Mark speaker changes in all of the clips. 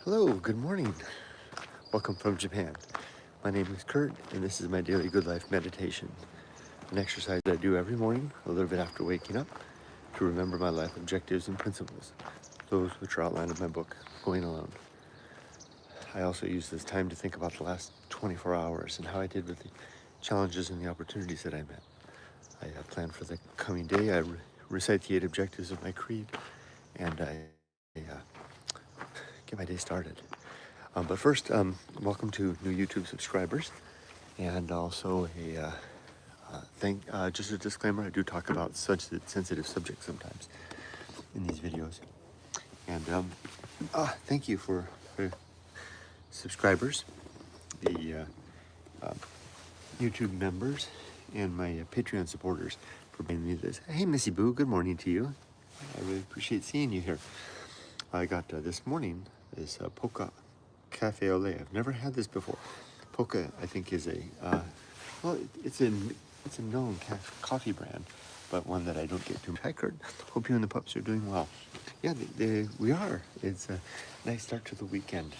Speaker 1: Hello, good morning. Welcome from Japan. My name is Kurt, and this is my daily good life meditation, an exercise that I do every morning, a little bit after waking up, to remember my life objectives and principles, those which are outlined in my book, Going Alone. I also use this time to think about the last 24 hours and how I did with the challenges and the opportunities that I met. I plan for the coming day. I recite the 8 objectives of my creed, and I get my day started. But first, welcome to new YouTube subscribers, and also just a disclaimer, I do talk about such sensitive subjects sometimes in these videos. And thank you for subscribers, the YouTube members, and my Patreon supporters for bringing me this. Hey, Missy Boo, good morning to you. I really appreciate seeing you here. I got this morning this Poca Cafe au lait. I've never had this before. Poca, I think, is it's a known coffee brand, but one that I don't get too much. Hi, Kurt. Hope you and the pups are doing well. Yeah, we are. It's a nice start to the weekend.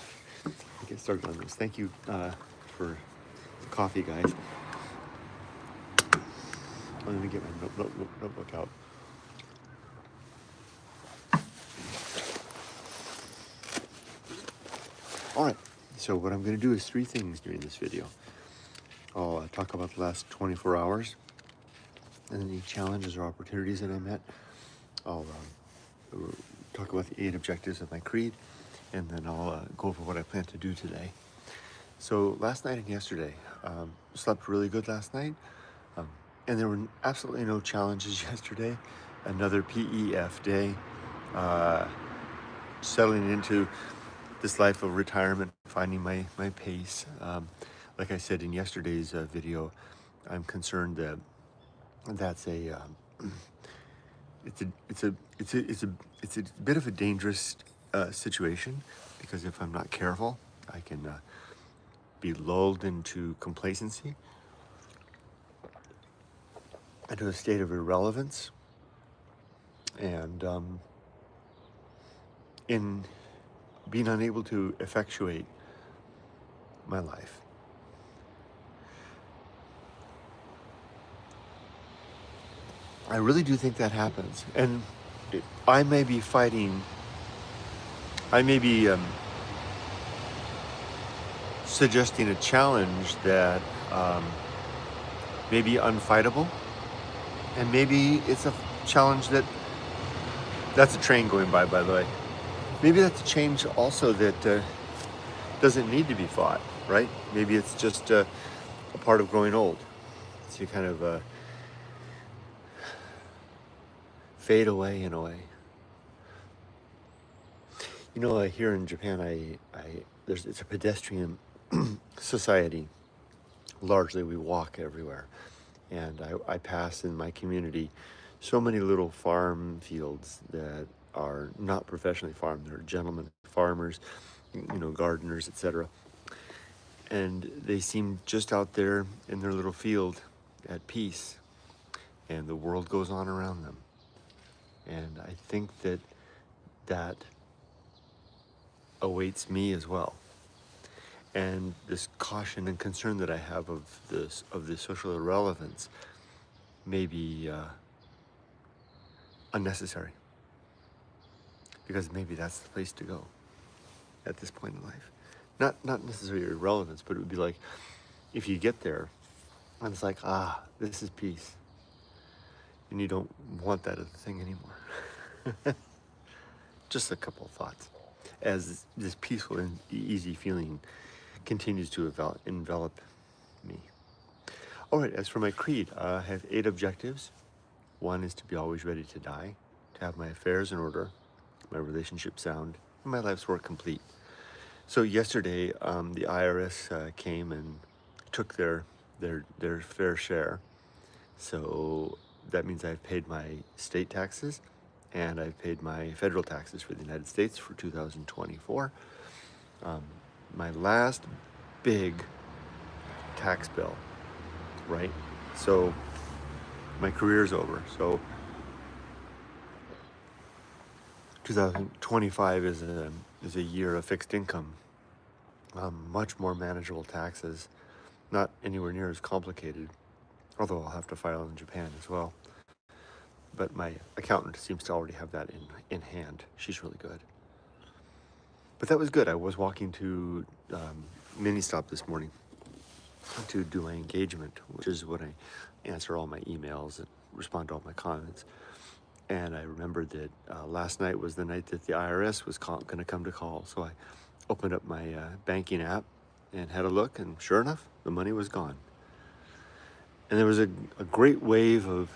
Speaker 1: I'll get started on this. Thank you for the coffee, guys. Let me get my notebook out. All right, so what I'm going to do is 3 things during this video. I'll talk about the last 24 hours and any challenges or opportunities that I met. I'll talk about the 8 objectives of my creed, and then I'll go over what I plan to do today. So last night and yesterday, slept really good last night, and there were absolutely no challenges yesterday. Another PEF day, settling into this life of retirement, finding my pace. Like I said in yesterday's video, I'm concerned that it's a bit of a dangerous situation, because if I'm not careful, I can be lulled into complacency, into a state of irrelevance, and in being unable to effectuate my life. I really do think that happens, and I may be suggesting a challenge that may be unfightable, and maybe it's a challenge that's a train going by the way. Maybe that's a change also that doesn't need to be fought, right? Maybe it's just a part of growing old. So you kind of fade away in a way. You know, here in Japan, it's a pedestrian society. Largely, we walk everywhere, and I pass in my community so many little farm fields that are not professionally farmed. They're gentlemen farmers, gardeners, etc. And they seem just out there in their little field at peace, and the world goes on around them. And I think that awaits me as well. And this caution and concern that I have of this social irrelevance may be unnecessary, because maybe that's the place to go at this point in life. Not necessarily irrelevance, but it would be like, if you get there and it's like, this is peace, and you don't want that other thing anymore. Just a couple of thoughts as this peaceful and easy feeling continues to envelop me. All right, as for my creed, I have 8 objectives. 1 is to be always ready to die, to have my affairs in order, my relationship sound, and my life's work complete. So yesterday, the IRS came and took their fair share. So that means I've paid my state taxes, and I've paid my federal taxes for the United States for 2024. My last big tax bill, right? So my career's over. So 2025 is is a year of fixed income, much more manageable taxes, not anywhere near as complicated, although I'll have to file in Japan as well. But my accountant seems to already have that in hand. She's really good. But that was good. I was walking to Mini Stop this morning to do my engagement, which is when I answer all my emails and respond to all my comments. And I remembered that last night was the night that the IRS was going to come to call. So I opened up my banking app and had a look, and sure enough, the money was gone. And there was a great wave of,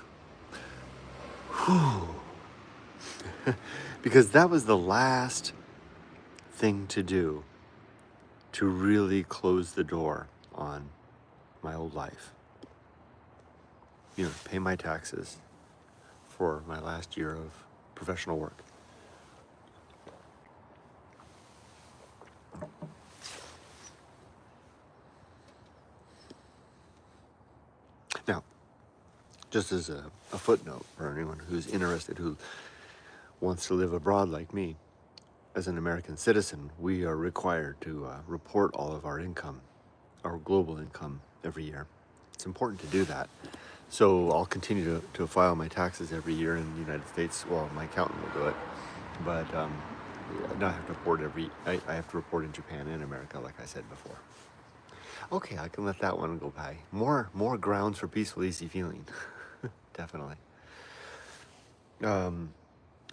Speaker 1: whew, because that was the last thing to do to really close the door on my old life. You know, pay my taxes for my last year of professional work. Now, just as a footnote for anyone who's interested, who wants to live abroad like me, as an American citizen, we are required to report all of our income, our global income, every year. It's important to do that. So I'll continue to file my taxes every year in the United States. Well, my accountant will do it, but now I have to report I have to report in Japan and America, like I said before. Okay, I can let that one go by. More grounds for peaceful, easy feeling. Definitely.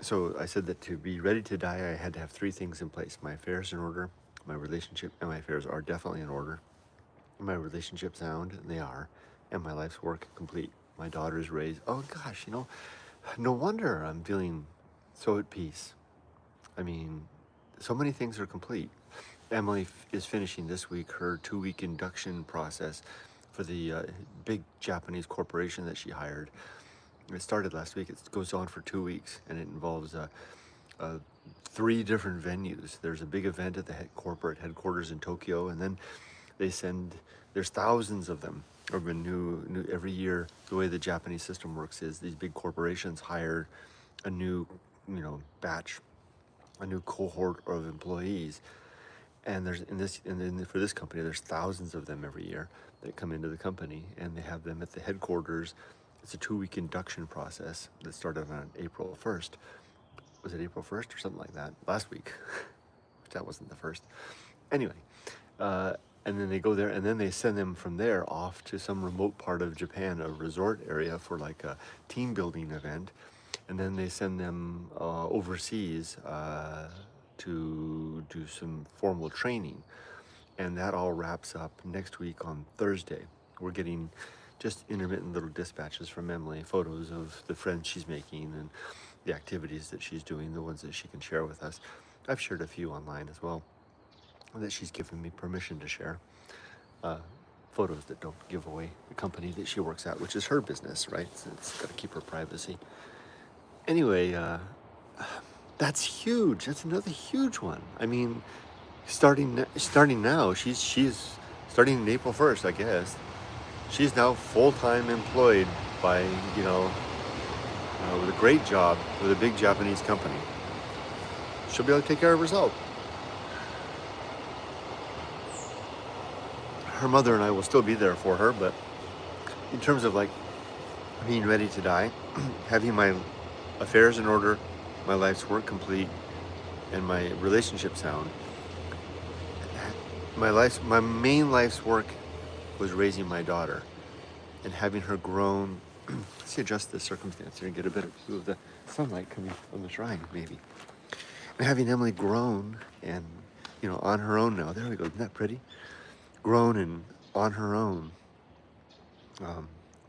Speaker 1: So I said that to be ready to die, I had to have three things in place: my affairs in order, my relationship, and my affairs are definitely in order. My relationship sound, and they are, and my life's work complete. My daughter's raised. Oh gosh, no wonder I'm feeling so at peace. I mean, so many things are complete. Emily is finishing this week her 2-week induction process for the big Japanese corporation that she hired. It started last week. It goes on for 2 weeks, and it involves 3 different venues. There's a big event at the corporate headquarters in Tokyo, and then there's thousands of them. New every year. The way the Japanese system works is these big corporations hire a new, batch, a new cohort of employees, and for this company, there's thousands of them every year that come into the company, and they have them at the headquarters. It's a 2-week induction process that started on April 1st. Was it April 1st or something like that? Last week. That wasn't the first. Anyway, and then they go there, and then they send them from there off to some remote part of Japan, a resort area, for like a team building event. And then they send them overseas to do some formal training. And that all wraps up next week on Thursday. We're getting just intermittent little dispatches from Emily, photos of the friends she's making and the activities that she's doing, the ones that she can share with us. I've shared a few online as well that she's given me permission to share. Photos that don't give away the company that she works at, which is her business, right? So it's got to keep her privacy. Anyway, that's huge. That's another huge one. I mean, starting now, she's starting in April 1st, I guess. She's now full-time employed by, with a great job with a big Japanese company. She'll be able to take care of herself. Her mother and I will still be there for her, but in terms of like being ready to die, having my affairs in order, my life's work complete, and my relationship sound, my main life's work was raising my daughter and having her grown. Let's adjust the circumstance here and get a better view of the sunlight coming from the shrine, maybe. And having Emily grown and, on her own now. There we go. Isn't that pretty? Grown and on her own.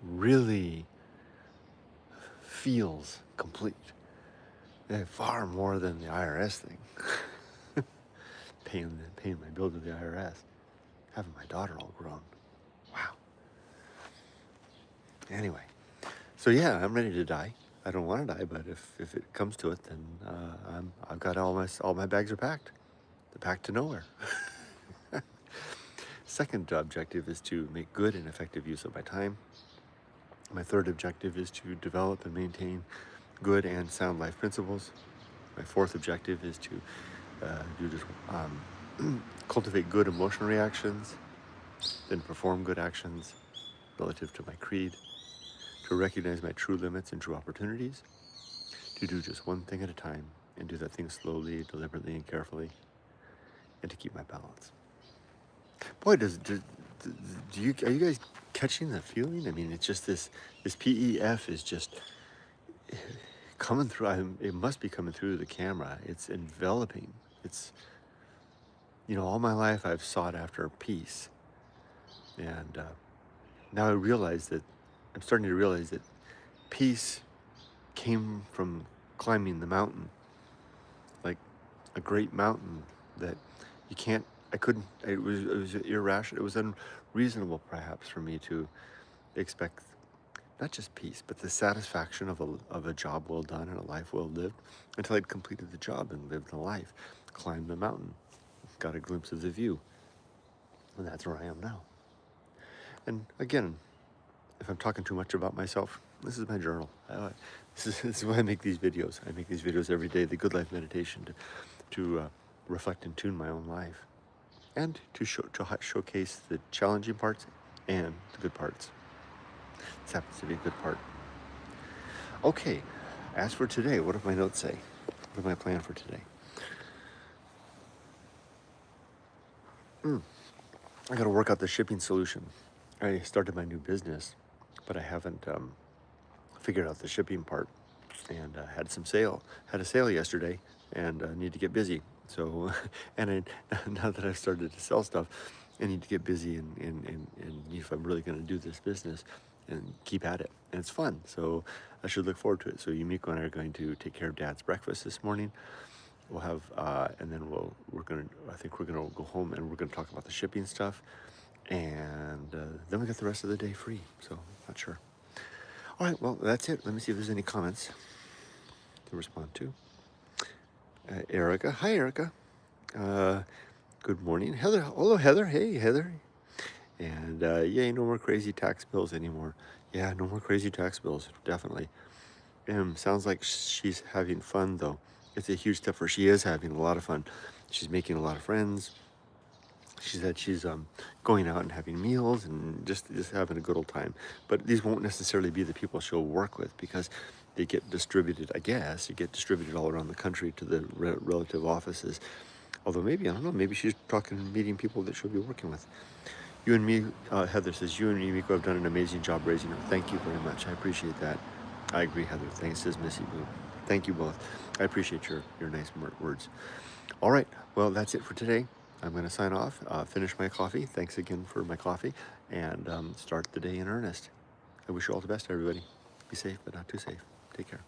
Speaker 1: Really feels complete. Far more than the IRS thing. Paying my bill to the IRS. Having my daughter all grown. Wow. Anyway, so yeah, I'm ready to die. I don't want to die, but if it comes to it, then I've got all my bags are packed. They're packed to nowhere. Second objective is to make good and effective use of my time. My third objective is to develop and maintain good and sound life principles. My fourth objective is to do just cultivate good emotional reactions, then perform good actions relative to my creed, to recognize my true limits and true opportunities, to do just one thing at a time and do that thing slowly, deliberately, and carefully, and to keep my balance. Boy, are you guys catching the feeling? I mean, it's just this PEF is just coming through. It must be coming through the camera. It's enveloping. It's, all my life I've sought after peace. And now I'm starting to realize that peace came from climbing the mountain, like a great mountain that you can't, I couldn't, it was irrational. It was unreasonable perhaps for me to expect not just peace, but the satisfaction of a job well done and a life well lived until I'd completed the job and lived the life, climbed the mountain, got a glimpse of the view. And that's where I am now. And again, if I'm talking too much about myself, this is my journal. This is why I make these videos. I make these videos every day, the Good Life Meditation, to reflect and tune my own life, and to showcase the challenging parts and the good parts. This happens to be a good part. Okay, as for today, what do my notes say? What am I planning for today? I got to work out the shipping solution. I started my new business, but I haven't figured out the shipping part. And had a sale yesterday, and need to get busy. So, and now that I've started to sell stuff, I need to get busy and if I'm really going to do this business, and keep at it. And it's fun, so I should look forward to it. So Yumiko and I are going to take care of Dad's breakfast this morning. We'll have, and then I think we're gonna go home and we're gonna talk about the shipping stuff, and then we got the rest of the day free. So not sure. All right, well that's it. Let me see if there's any comments to respond to. Erica, hi Erica. Good morning, Heather. Hello Heather. Hey Heather. And yay, no more crazy tax bills anymore. Yeah, no more crazy tax bills, definitely. Sounds like she's having fun though. It's a huge step for her. She is having a lot of fun. She's making a lot of friends. She said she's going out and having meals and just having a good old time. But these won't necessarily be the people she'll work with, because they get distributed, I guess, you get distributed all around the country to the relative offices. Although maybe, I don't know, maybe she's meeting people that she'll be working with. You and me, Heather says, you and Yumiko have done an amazing job raising her. Thank you very much. I appreciate that. I agree, Heather. Thanks, says Missy Boo. Thank you both. I appreciate your nice words. All right. Well, that's it for today. I'm going to sign off, finish my coffee. Thanks again for my coffee, and start the day in earnest. I wish you all the best, everybody. Be safe, but not too safe. Take care.